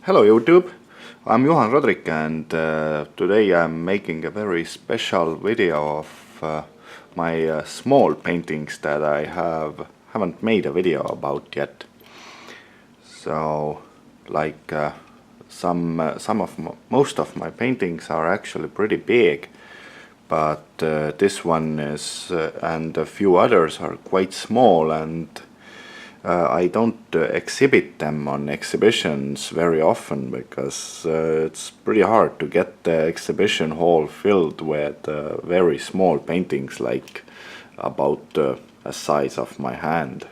Hello YouTube, I'm Juhan Rodrik and today I'm making a very special video of my small paintings that I haven't made a video about yet. So like most of my paintings are actually pretty big, but this one is and a few others are quite small, and I don't exhibit them on exhibitions very often because it's pretty hard to get the exhibition hall filled with very small paintings, like about the size of my hand.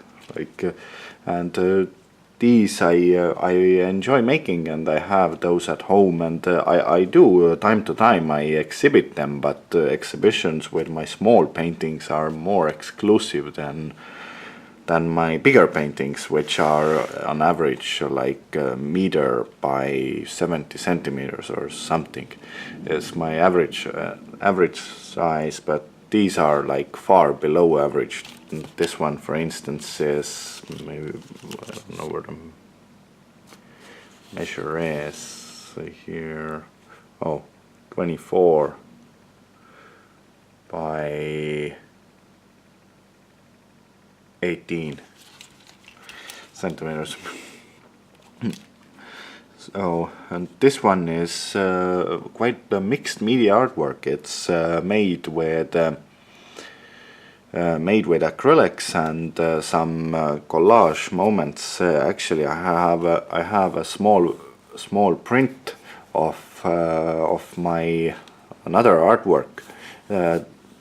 These I enjoy making, and I have those at home, and I do time to time I exhibit them, but exhibitions with my small paintings are more exclusive than my bigger paintings, which are on average like a meter by 70 centimeters or something is my average size, but these are like far below average. This one, for instance, is maybe, I don't know where the measure is here. Oh, 24 by 18 centimeters. So, and this one is quite a mixed media artwork. It's made with acrylics and some collage moments. Actually, I have a small print of my another artwork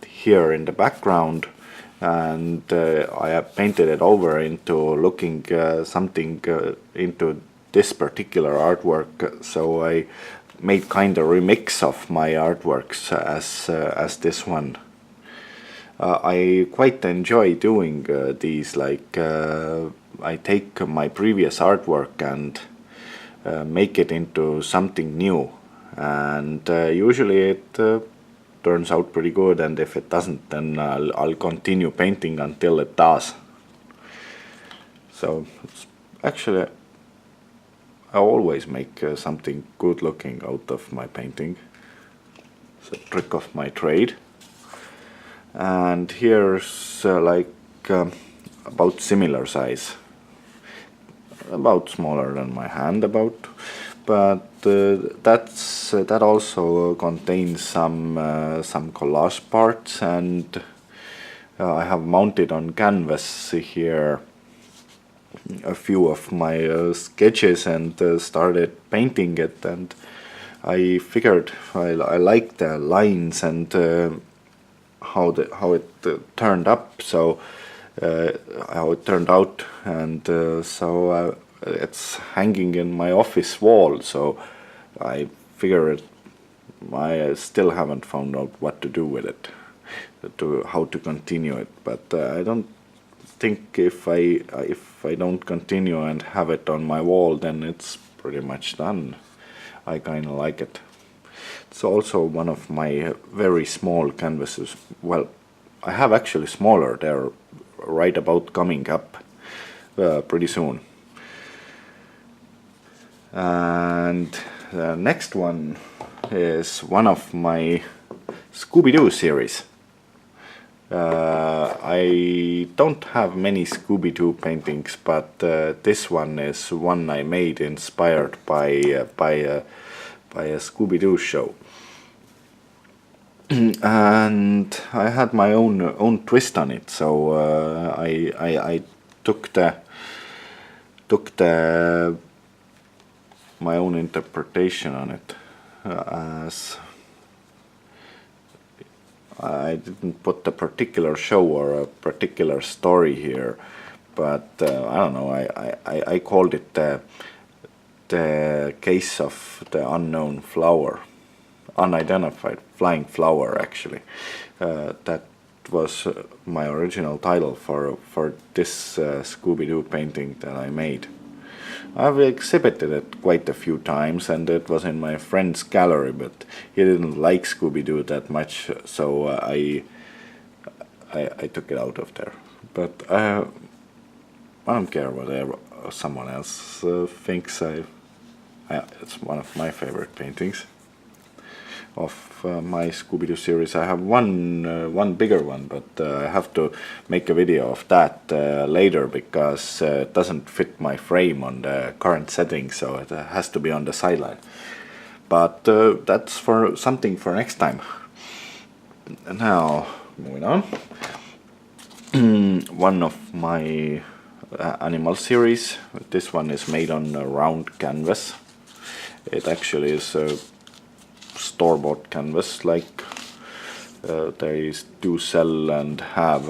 here in the background. And I have painted it over into looking something into this particular artwork. So I made kind of remix of my artworks as this one. I quite enjoy doing these. Like I take my previous artwork and make it into something new, and usually it turns out pretty good, and if it doesn't, then I'll continue painting until it does. So it's actually, I always make something good looking out of my painting. It's a trick of my trade. And here's about similar size, about smaller than my hand, but that also contains some collage parts, and I have mounted on canvas here a few of my sketches and started painting it. And I figured I like the lines and how it turned up, so how it turned out, and so it's hanging in my office wall. So I figured I still haven't found out what to do with it, how to continue it. But I don't think if I don't continue and have it on my wall, then it's pretty much done. I kind of like it. It's also one of my very small canvases. Well, I have actually smaller. They're right about coming up pretty soon. And the next one is one of my Scooby Doo series. I don't have many Scooby Doo paintings, but this one is one I made inspired by a Scooby Doo show. And I had my own twist on it, so I took my own interpretation on it. As I didn't put a particular show or a particular story here, but I don't know. I called it the case of the unknown flower, unidentified flying flower. Actually, that was my original title for this Scooby Doo painting that I made. I've exhibited it quite a few times, and it was in my friend's gallery, but he didn't like Scooby Doo that much, so I took it out of there. But I don't care whatever someone else thinks. It's one of my favorite paintings of my Scooby Doo series. I have one bigger one, but I have to make a video of that later because it doesn't fit my frame on the current setting, so it has to be on the sideline. But that's for something for next time. Now, moving on. One of my animal series. This one is made on a round canvas. It actually is a store-bought canvas, like they do sell and have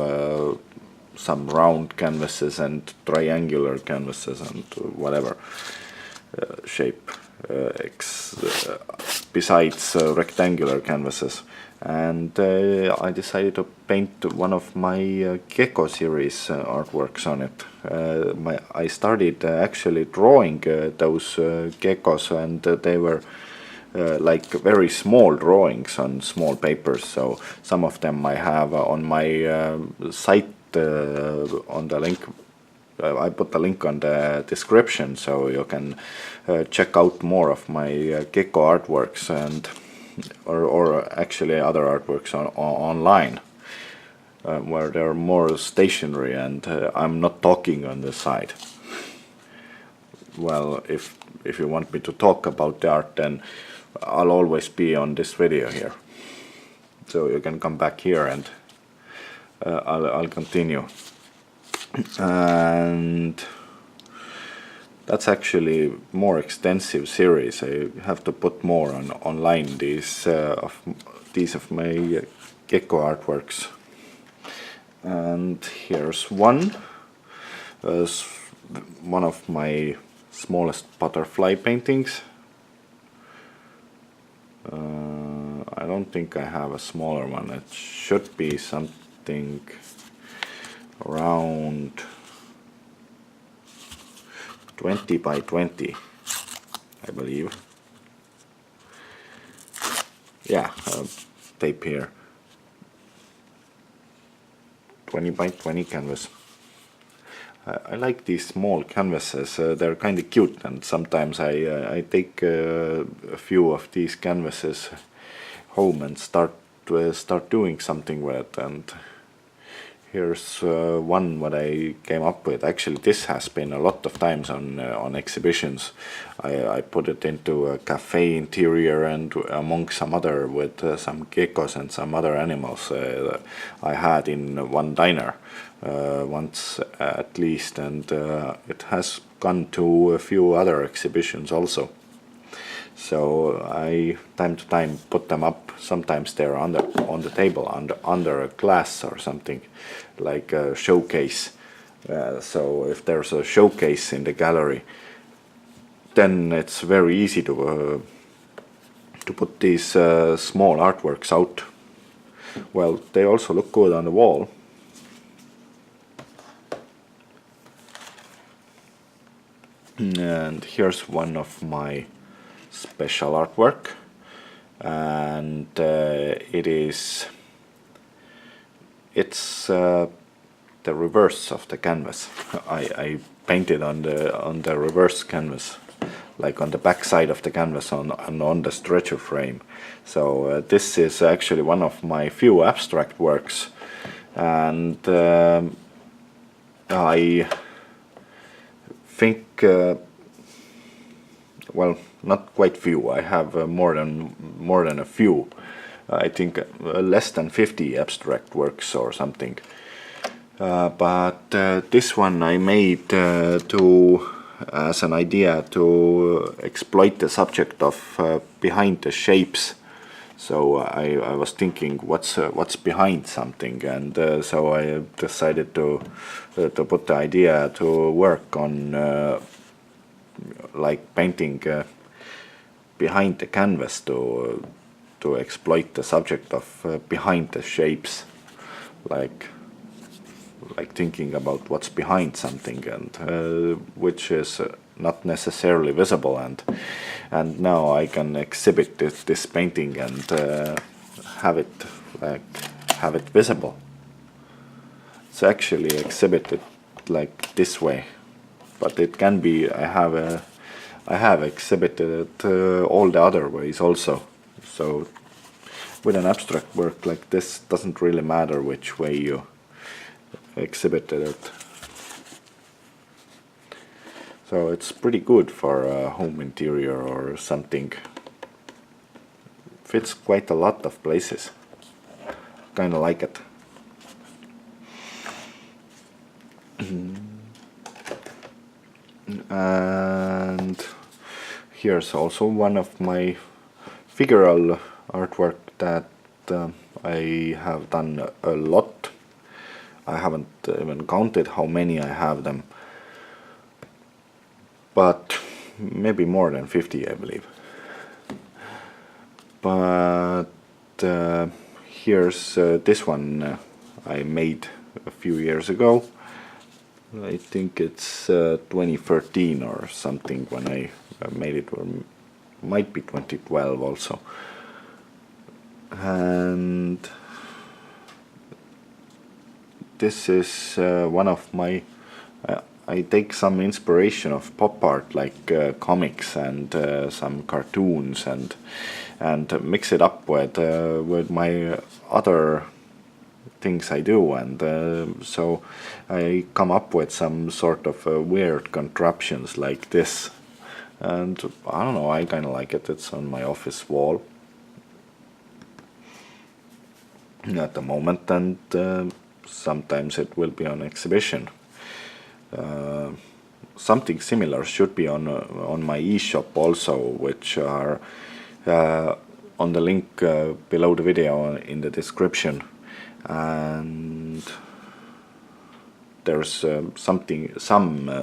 some round canvases and triangular canvases and whatever shape besides rectangular canvases. And I decided to paint one of my Gecko series artworks on it. I started actually drawing those geckos, and they were like very small drawings on small papers. So some of them I have on my site on the link. I put the link on the description, so you can check out more of my Gecko artworks and or actually other artworks online, where they're more stationary and I'm not talking on the side. Well, if you want me to talk about the art, then I'll always be on this video here, so you can come back here and I'll continue. And that's actually more extensive series. I have to put more on online. These of my Gecko artworks. And here's one. One of my smallest butterfly paintings. I don't think I have a smaller one. It should be something around 20 by 20, I believe. Yeah, tape here. 20 by 20 canvas. I like these small canvases. They're kind of cute, and sometimes I take a few of these canvases home and start doing something with it. And here's one what I came up with. Actually, this has been a lot of times on exhibitions. I put it into a cafe interior and among some other with some geckos and some other animals I had in one diner once at least, and it has gone to a few other exhibitions also. So I time to time put them up. Sometimes they're on the table under a glass or something, like a showcase. So if there's a showcase in the gallery, then it's very easy to put these small artworks out. Well, they also look good on the wall. And here's one of my special artwork, and it's the reverse of the canvas. I painted on the reverse canvas, like on the back side of the canvas on the stretcher frame. So this is actually one of my few abstract works, and I think well, not quite few. I have more than a few. I think less than 50 abstract works or something. But this one I made as an idea to exploit the subject of behind the shapes. So I was thinking what's behind something, and so I decided to put the idea to work on like painting behind the canvas to exploit the subject of behind the shapes, like thinking about what's behind something, and which is not necessarily visible, and now I can exhibit this painting and have it visible. It's actually exhibited like this way, but it can be. I have I have exhibited it all the other ways also. So with an abstract work like this, doesn't really matter which way you exhibited it. So it's pretty good for a home interior or something. Fits quite a lot of places. Kinda like it. And here's also one of my figural artwork that I have done a lot. I haven't even counted how many I have them, but maybe more than 50, I believe. But here's this one I made a few years ago. I think it's 2013 or something when I made it, or might be 2012 also. And this is one of my I take some inspiration of pop art, like comics and some cartoons, and mix it up with my other things I do, and so I come up with some sort of weird contraptions like this, and I don't know, I kind of like it. It's on my office wall at the moment, and sometimes it will be on exhibition. Something similar should be on my e-shop also, which are on the link below the video in the description. And there's some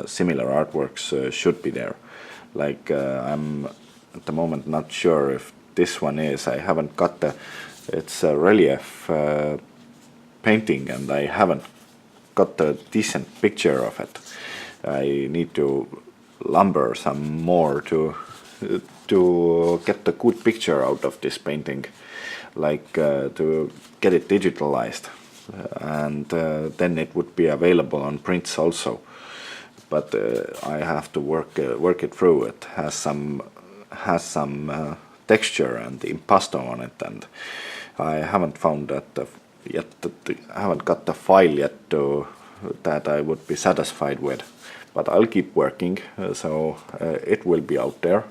similar artworks should be there. Like I'm at the moment not sure if this one is. I haven't got it's a relief painting, and I haven't got a decent picture of it. I need to lumber some more to get a good picture out of this painting, like to get it digitalized, and then it would be available on prints also. But I have to work it through. It has some texture and impasto on it, and I haven't found that yet. I haven't got the file yet that I would be satisfied with. But I'll keep working, so it will be out there.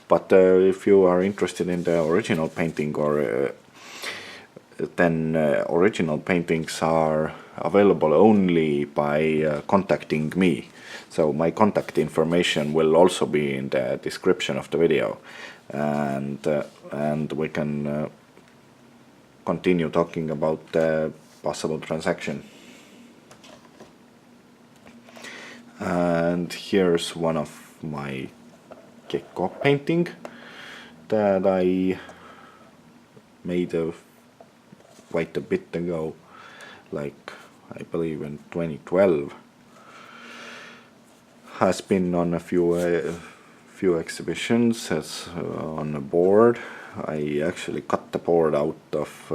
But if you are interested in the original painting, or then original paintings are available only by contacting me. So my contact information will also be in the description of the video, and we can continue talking about the possible transaction. And here's one of my Gecko painting that I made quite a bit ago, like I believe in 2012. Has been on a few exhibitions as on a board. I actually cut the board out of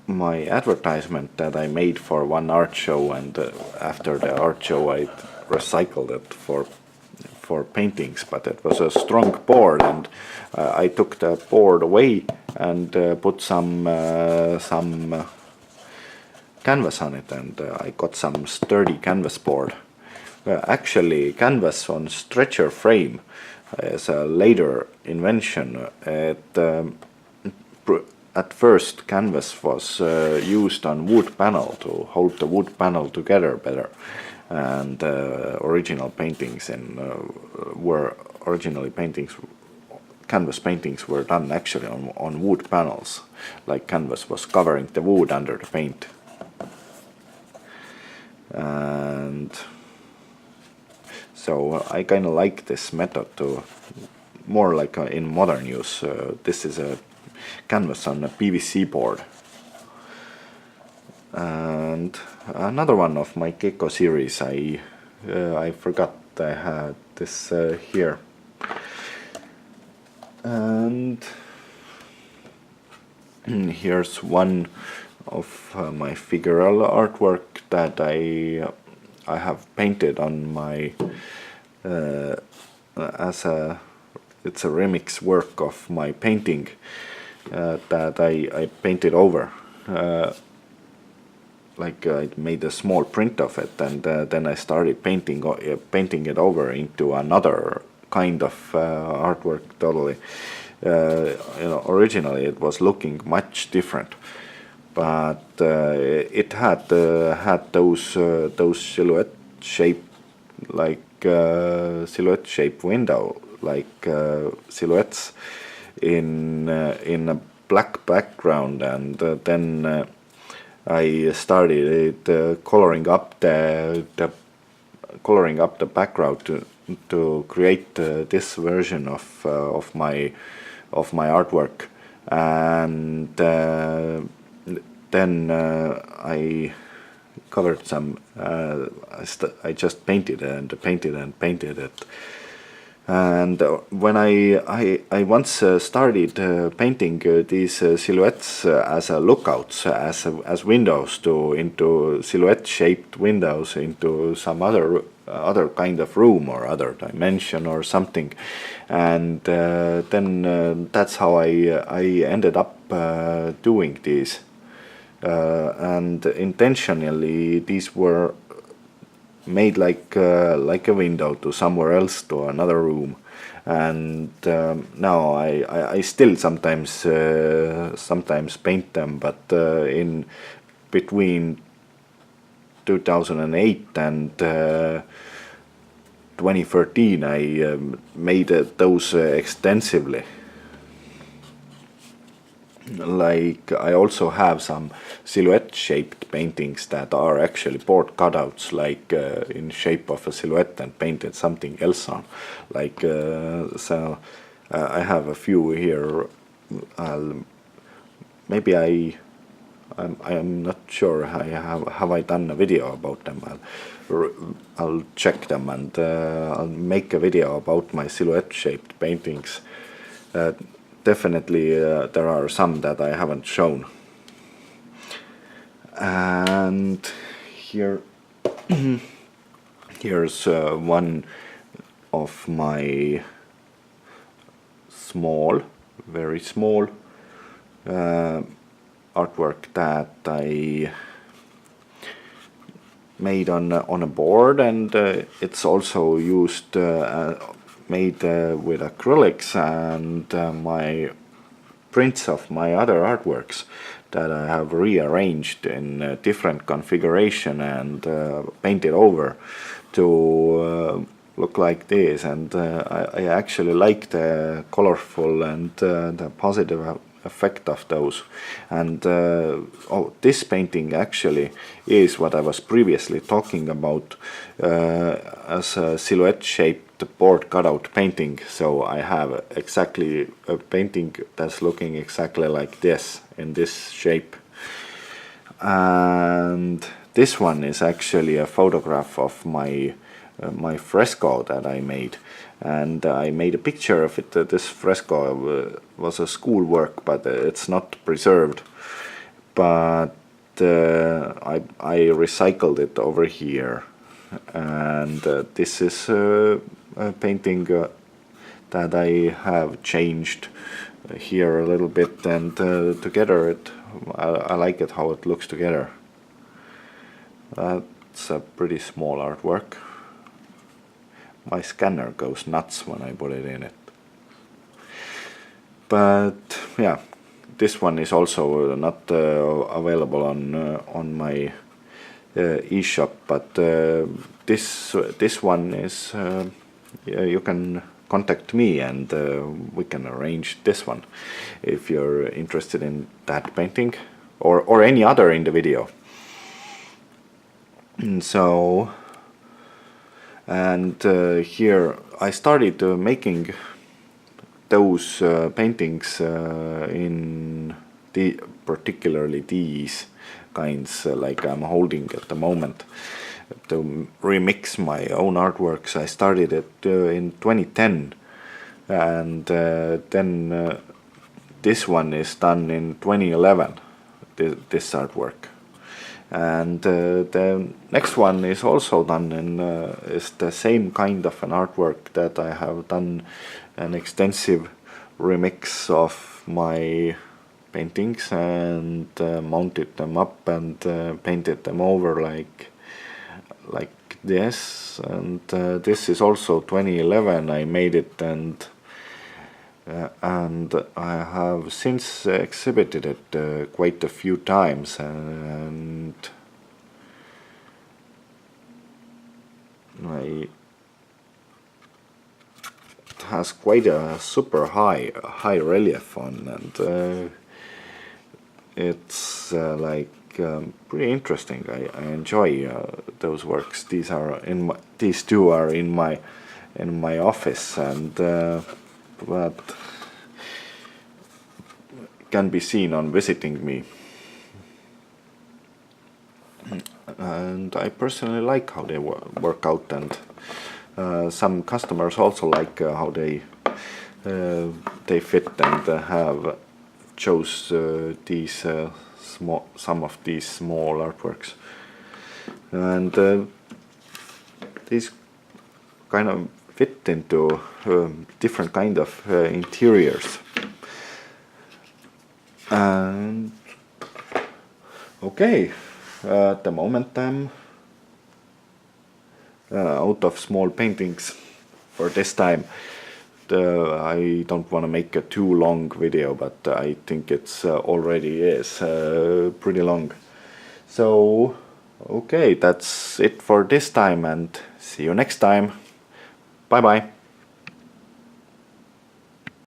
my advertisement that I made for one art show, and after the art show I recycled it for paintings, but it was a strong board, and I took the board away and put some canvas on it, and I got some sturdy canvas board. Actually, canvas on stretcher frame is a later invention. At first, canvas was used on wood panel to hold the wood panel together better, and original paintings canvas paintings were done actually on wood panels, like canvas was covering the wood under the paint. And so I kind of like this method to more like in modern use. This is a canvas on a PVC board. And another one of my Gecko series, I forgot I had this here. And here's one of my figural artwork that I I have painted on my it's a remix work of my painting that I painted over. Like I made a small print of it, and then I started painting it over into another kind of artwork totally. Originally it was looking much different, but it had those silhouette shape, like silhouette shape window, like silhouettes in a black background, and then I started coloring up the background to create this version of my artwork, and then I covered some. I just painted it. And when I once started painting these silhouettes as lookouts, as windows into silhouette shaped windows into some other kind of room or other dimension or something, and then that's how I ended up doing these, and intentionally these were made like a window to somewhere else, to another room. And now I still sometimes paint them, but in between 2008 and 2013 I made those extensively. Like I also have some silhouette shaped paintings that are actually board cutouts, like in shape of a silhouette, and painted something else on, like so I have a few here. Maybe I'm not sure. Have I done a video about them? I'll check them, and I'll make a video about my silhouette shaped paintings. Definitely there are some that I haven't shown. And here's one of my very small artwork that I made on a board, and it's also used made with acrylics, and my prints of my other artworks that I have rearranged in different configuration and painted over to look like this. And I actually like the colorful and the positive effect of those. And this painting actually is what I was previously talking about as a silhouette shaped board cutout painting. So I have exactly a painting that's looking exactly like this, in this shape. And this one is actually a photograph of my fresco that I made, and I made a picture of it. This fresco was a school work, but it's not preserved, but I recycled it over here, and this is a painting that I have changed here a little bit, and together I like it how it looks together. That's a pretty small artwork. My scanner goes nuts when I put it in it. But yeah, this one is also not available on my eShop, but this one is you can contact me, and we can arrange this one if you're interested in that painting or any other in the video. And here I started making those paintings in particularly these kinds, like I'm holding at the moment, to remix my own artworks. I started it in 2010, and then this one is done in 2011, this artwork. And the next one is also done in is the same kind of an artwork that I have done an extensive remix of my paintings and mounted them up and painted them over like this. And this is also 2011 I made it, and I have since exhibited it quite a few times, and it has quite a super high relief on, and it's pretty interesting. I enjoy those works. These two are in my office, and but can be seen on visiting me. And I personally like how they work out, and some customers also like how they fit and have chose some of these small artworks, and these kind of fit into different kind of interiors. And okay, at the moment I'm out of small paintings for this time. I don't want to make a too long video, but I think it's already is pretty long. So okay, that's it for this time, and see you next time. Bye bye.